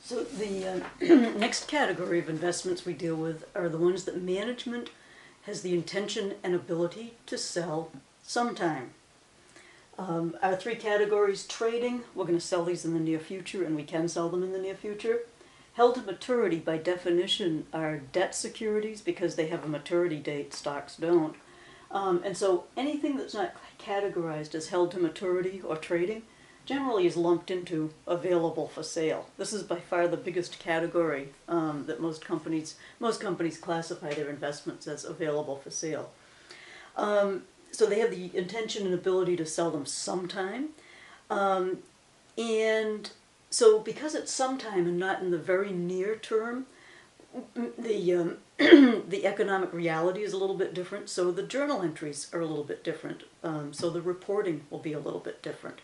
So the next category of investments we deal with are the ones that management has the intention and ability to sell sometime. Our three categories: trading, we're going to sell these in the near future, and we can sell them in the near future. Held to maturity, by definition, are debt securities because they have a maturity date, stocks don't. And so anything that's not categorized as held to maturity or trading generally is lumped into available for sale. This is by far the biggest category that most companies classify their investments as available for sale. So they have the intention and ability to sell them sometime. And so because it's sometime and not in the very near term, the economic reality is a little bit different, so the journal entries are a little bit different. So the reporting will be a little bit different.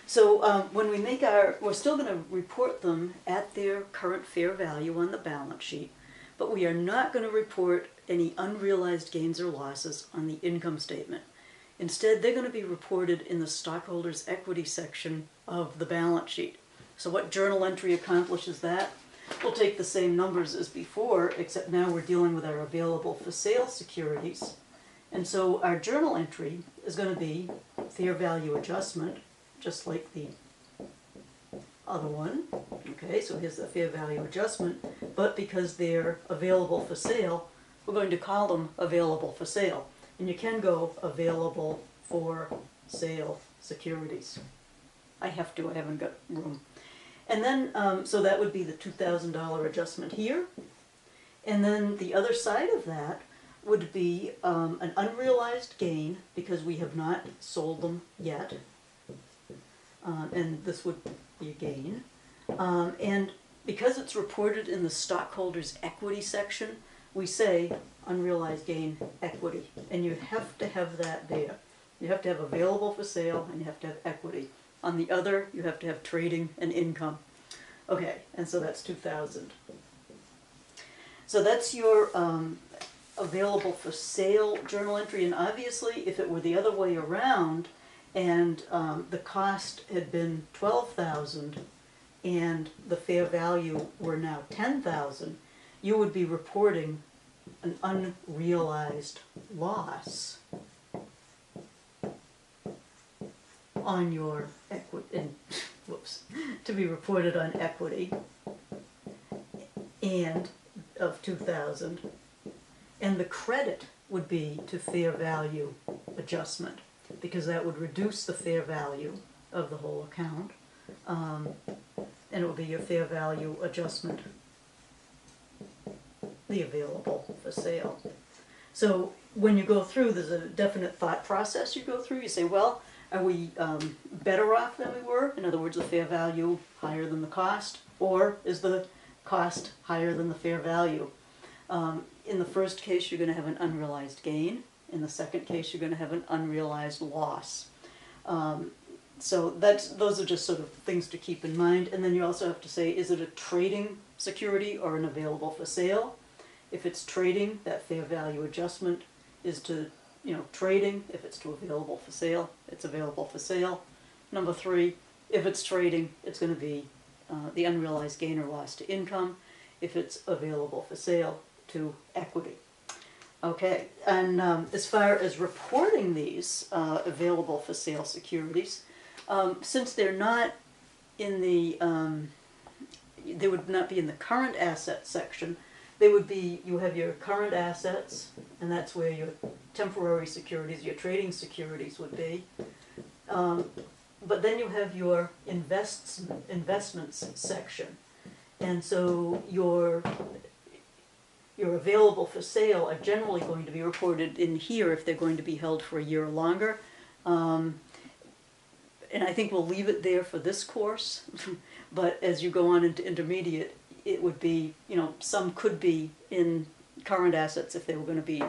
So when we make we're still going to report them at their current fair value on the balance sheet, but we are not going to report any unrealized gains or losses on the income statement. Instead, they're going to be reported in the stockholders' equity section of the balance sheet. So what journal entry accomplishes that? We'll take the same numbers as before, except now we're dealing with our available for sale securities. And so our journal entry is going to be fair value adjustment, just like the other one. Okay, so here's the fair value adjustment, but because they're available for sale, we're going to call them available for sale. And you can go available for sale securities. I haven't got room. And then, so that would be the $2,000 adjustment here. And then the other side of that would be an unrealized gain because we have not sold them yet. And this would be a gain. And because it's reported in the stockholders' equity section, we say unrealized gain equity. And you have to have that there. You have to have available for sale and you have to have equity. On the other, you have to have trading and income. Okay, and so that's 2,000. So that's your available for sale journal entry. And obviously, if it were the other way around, and the cost had been 12,000 and the fair value were now 10,000, you would be reporting an unrealized loss on your equity, to be reported on equity, and of 2,000, and the credit would be to fair value adjustment, because that would reduce the fair value of the whole account, and it would be your fair value adjustment, the available for sale. So when you go through, there's a definite thought process you go through. You say, well, are we better off than we were? In other words, the fair value higher than the cost, or is the cost higher than the fair value? In the first case, you're going to have an unrealized gain. In the second case, you're going to have an unrealized loss. So those are just sort of things to keep in mind. And then you also have to say, is it a trading security or an available for sale? If it's trading, that fair value adjustment is to, trading. If it's to available for sale, it's available for sale. Number 3, if it's trading, it's going to be the unrealized gain or loss to income. If it's available for sale, to equity. Okay, and as far as reporting these available for sale securities, since they're not in the, they would not be in the current asset section, they would be, you have your current assets, and that's where your temporary securities, your trading securities would be. But then you have your investments section. And so your available for sale are generally going to be reported in here if they're going to be held for a year or longer. And I think we'll leave it there for this course. But as you go on into intermediate, it would be, some could be in current assets if they were going to be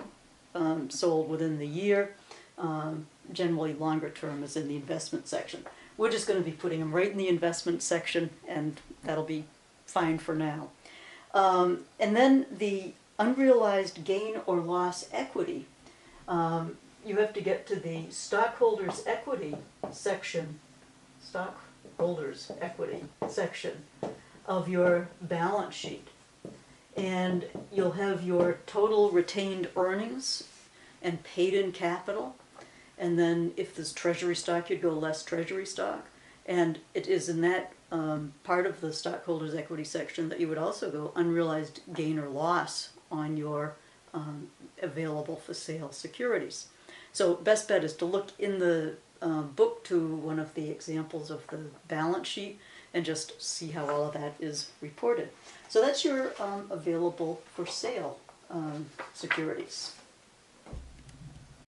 sold within the year. Generally longer term is in the investment section. We're just going to be putting them right in the investment section, and that'll be fine for now. And then the unrealized gain or loss equity, you have to get to the stockholders' equity section, of your balance sheet. And you'll have your total retained earnings and paid in capital. And then if there's treasury stock, you'd go less treasury stock. And it is in that part of the stockholders' equity section that you would also go unrealized gain or loss on your available for sale securities. So best bet is to look in the book to one of the examples of the balance sheet and just see how all of that is reported. So that's your available for sale securities.